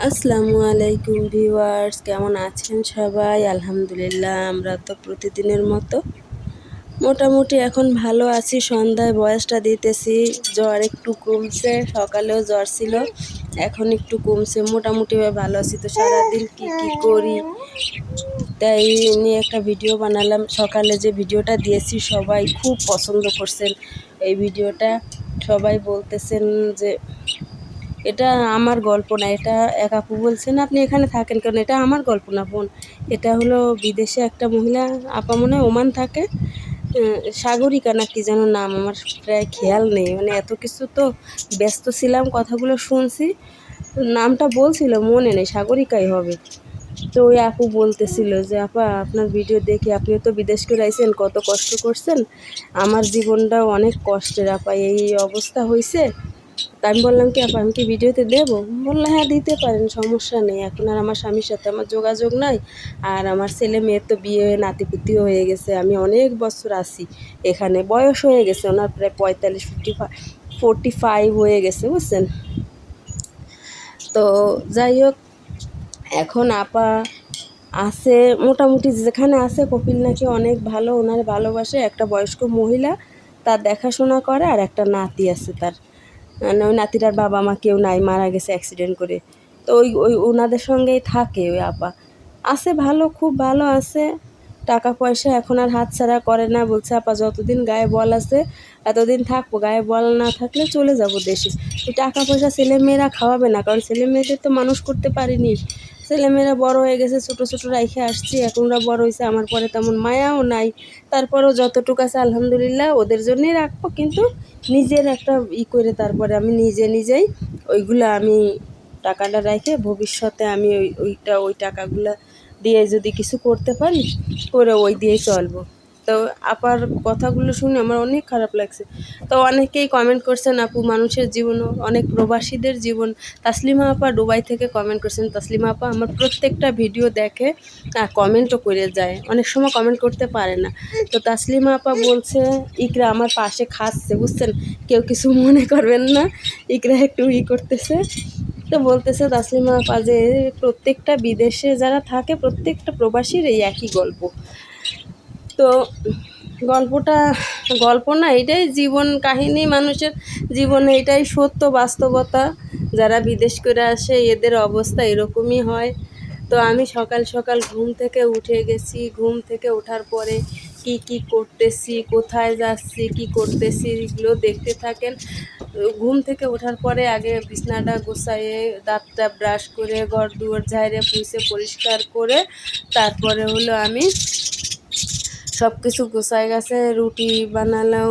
আসসালামু আলাইকুম ভিউয়ার্স, কেমন আছেন সবাই? আলহামদুলিল্লাহ, আমরা তো প্রতিদিনের মতো মোটামুটি এখন ভালো আছি। সন্ধ্যায় ভয়েসটা দিতেছি, জ্বর একটু কমছে, সকালেও জ্বর ছিল, এখন একটু কমছে, মোটামুটিভাবে ভালো আছি। তো সারাদিন কি কি করি তাই নিয়ে একটা ভিডিও বানালাম। সকালে যে ভিডিওটা দিয়েছি সবাই খুব পছন্দ করছেন এই ভিডিওটা। সবাই বলতেছেন যে এটা আমার গল্প না, এটা এক আপু বলছেন আপনি এখানে থাকেন কেন, এটা আমার গল্প না বোন, এটা হলো বিদেশে একটা মহিলা আপা মনে হয় ওমান থাকে, সাগরিকা না কি যেন নাম, আমার প্রায় খেয়াল নেই, মানে এত কিছু তো ব্যস্ত ছিলাম, কথাগুলো শুনছি, নামটা বলছিল মনে নেই, সাগরিকাই হবে। তো ওই আপু বলতেছিল যে আপা আপনার ভিডিও দেখি, আপনিও তো বিদেশ করে আইছেন, কত কষ্ট করছেন, আমার জীবনটাও অনেক কষ্টের আপা, এই অবস্থা হয়েছে। তা আমি বললাম কি আপা আমি কি ভিডিওতে দেবো? বললো হ্যাঁ দিতে পারেন, সমস্যা নেই, এখন আর আমার স্বামীর সাথে আমার যোগাযোগ নাই, আর আমার ছেলে মেয়ের তো বিয়ে হয়ে নাতিপুতিও হয়ে গেছে, আমি অনেক বছর আছি এখানে, বয়স হয়ে গেছে ওনার প্রায় 45 হয়ে গেছে বুঝছেন। তো যাই হোক, এখন আপা আছে মোটামুটি যেখানে আছে, কপিল নাকি অনেক ভালো, ওনার ভালোবাসে, একটা বয়স্ক মহিলা তার দেখাশোনা করে, আর একটা নাতি আছে তার, মানে ওই নাতিটার বাবা মা কেউ নাই, মারা গেছে অ্যাক্সিডেন্ট করে। তো ওই ওই ওনাদের সঙ্গেই থাকে ওই আপা, আছে ভালো, খুব ভালো আছে, টাকা পয়সা এখন আর হাতছাড়া করে না, বলছে আপা যতদিন গায়ে বল আছে এতদিন থাকবো, গায়ে বল না থাকলে চলে যাব দেশে। এই টাকা পয়সা ছেলেমেয়েরা খাওয়াবে না, কারণ ছেলে মেয়েদের তো মানুষ করতে পারিনি, ছেলেমেয়েরা বড় হয়ে গেছে, ছোটো ছোটো রাইখে আসছি, এখন ওরা বড় হয়েছে, আমার পরে তেমন মায়াও নাই, তারপরেও যতটুকু আছে আলহামদুলিল্লাহ ওদের জন্যই রাখবো, কিন্তু নিজের একটা করে তারপরে আমি নিজেই ওইগুলো আমি টাকাটা রেখে ভবিষ্যতে আমি ওই টাকাগুলো দিয়ে যদি কিছু করতে পারি, করে ওই দিয়েই চলবো। তো আপার কথাগুলো শুনে আমার অনেক খারাপ লাগছে। তো অনেকেই কমেন্ট করছেন আপু মানুষের জীবনও অনেক, প্রবাসীদের জীবন, তাসলিমা আপা দুবাই থেকে কমেন্ট করছেন, তাসলিমা আপা আমার প্রত্যেকটা ভিডিও দেখে আর কমেন্টও করে যায়, অনেক সময় কমেন্ট করতে পারে না। তো তাসলিমা আপা বলছে, ইকরা আমার পাশে খাচ্ছে বুঝছেন, কেউ কিছু মনে করবেন না, ইকরা একটু করতেছে। তো বলতেছে তাসলিমা আপা যে প্রত্যেকটা বিদেশে যারা থাকে প্রত্যেকটা প্রবাসীর এই একই গল্প। তো গল্পটা গল্প না, এটাই জীবন কাহিনী, মানুষের জীবনে এটাই সত্য বাস্তবতা, যারা বিদেশ করে আসে এদের অবস্থা এরকমই হয়। তো আমি সকাল সকাল ঘুম থেকে উঠে গেছি, ঘুম থেকে ওঠার পরে কি কি করতেছি, কোথায় যাচ্ছি, কি করতেছি, এগুলো দেখতে থাকেন। ঘুম থেকে ওঠার পরে আগে বিছনাটা গোছাইয়ে দাঁতটা ব্রাশ করে ঘর দুয়ার ঝাড়ে পুছে পরিষ্কার করে তারপরে হলো আমি সব কিছু গোছায় গেছে, রুটি বানালাম,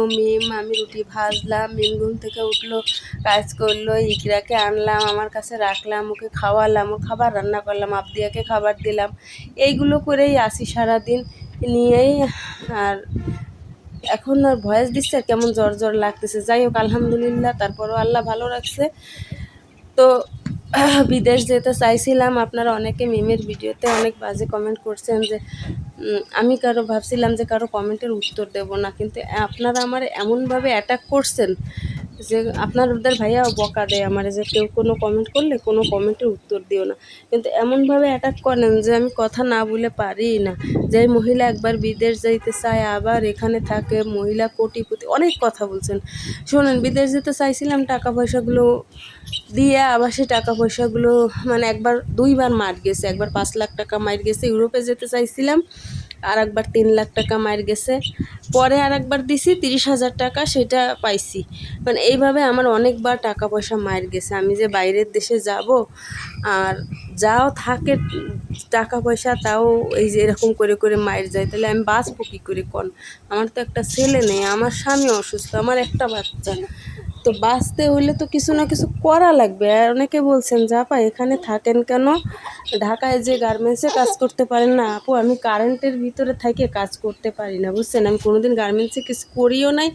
আমি রুটি ভাজলাম, মিম ঘুম থেকে উঠলো, কাজ করলো, ইকরাকে আনলাম, আমার কাছে রাখলাম, ওকে খাওয়ালাম, ও খাবার রান্না করলাম, আবদিয়াকে খাবার দিলাম, এইগুলো করেই আসি সারাদিন নিয়েই। আর এখন আর ভয়েস দিচ্ছে আর কেমন জ্বর জ্বর লাগতেছে, যাই হোক আলহামদুলিল্লাহ, তারপরও আল্লাহ ভালো রাখছে। তো বিদেশ যেতে চাইছিলাম, আপনারা অনেকে মিমের ভিডিওতে অনেক বাজে কমেন্ট করছেন যে আমি ভাবছিলাম যে কারো কমেন্টের উত্তর দেব না, কিন্তু আপনারা আমার এমনভাবে অ্যাটাক করছেন যে আপনাদের ভাইয়াও বকা দেয় আমার, যে কেউ কোনো কমেন্ট করলে কোনো কমেন্টের উত্তর দিও না, কিন্তু এমনভাবে অ্যাটাক করেন যে আমি কথা না বলে পারি না। যে মহিলা একবার বিদেশ যাইতে চায় আবার এখানে থাকে, মহিলা কোটিপতি, অনেক কথা বলছেন। শোনেন, বিদেশ যেতে চাইছিলাম, টাকা পয়সাগুলো দিয়ে আবার সেই টাকা পয়সাগুলো মানে একবার দুইবার মার গেছে, একবার 5 লাখ টাকা মার গেছে, ইউরোপে যেতে চাইছিলাম, আর একবার 3 লাখ টাকা মার গেছে, পরে আর একবার দিছি 30,000 টাকা, সেটা পাইছি। মানে এইভাবে আমার অনেকবার টাকা পয়সা মার গেছে, আমি যে বাইরের দেশে যাব, আর যাও থাকে টাকা পয়সা, তাও এই যে এরকম করে করে মায়ের যায়, তাহলে আমি বাঁচবো কী করে কোন? আমার তো একটা ছেলে নেই, আমার স্বামী অসুস্থ, আমার একটা বাচ্চা, তো বাঁচতে হলে তো কিছু না কিছু করা লাগবে। আর অনেকে বলছেন যে আপা এখানে থাকেন কেন, ঢাকায় যে গার্মেন্টসে কাজ করতে পারেন না? আপু আমি কারেন্টের ভিতরে থেকে কাজ করতে পারি না বুঝছেন, আমি কোনোদিন গার্মেন্টসে কিছু করিও নাই,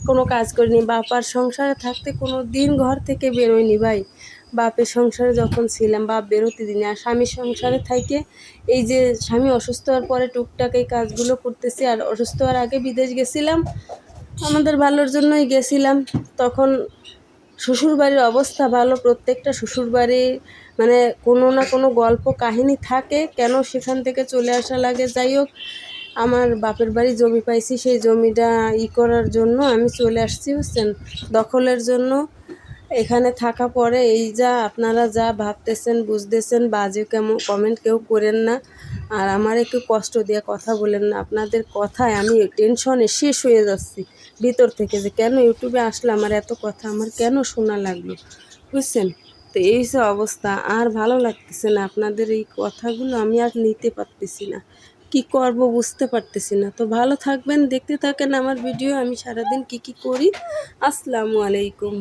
কোনো কাজ করিনি, বাপার সংসারে থাকতে কোনো দিন ঘর থেকে বেরোয়নি ভাই, বাপের সংসারে যখন ছিলাম বাপ বেরোতে দিনে, আর স্বামীর সংসারে থাইকে এই যে স্বামী অসুস্থ হওয়ার পরে টুকটাক এই কাজগুলো করতেছি। আর অসুস্থ হওয়ার আগে বিদেশ গেছিলাম, আমাদের ভালোর জন্যই গেছিলাম, তখন শ্বশুরবাড়ির অবস্থা ভালো, প্রত্যেকটা শ্বশুরবাড়ি মানে কোনো না কোনো গল্প কাহিনী থাকে, কেন সেখান থেকে চলে আসা লাগে। যাই হোক, আমার বাপের বাড়ি জমি পাইছি, সেই জমিটা করার জন্য আমি চলে আসছি, বুঝছেন, দখলের জন্য। এখানে থাকা পরে এই যা আপনারা যা ভাবতেছেন বুঝতেছেন, বাজে কেমন কমেন্ট কেউ করেন না, আর আমার একটু কষ্ট দিয়ে কথা বলেন না। আপনাদের কথায় আমি টেনশনে শেষ হয়ে যাচ্ছি ভিতর থেকে, যে কেন ইউটিউবে আসলে আমার এত কথা আমার কেন শোনা লাগলো, বুঝছেন। তো এই যে অবস্থা, আর ভালো লাগতেছে না আপনাদের এই কথাগুলো, আমি আর নিতে পারতেছি না, কি করব বুঝতে পারতেছি না। তো ভালো থাকবেন, দেখতে থাকেন আমার ভিডিও, আমি সারাদিন কি কি করি। আসসালামু আলাইকুম।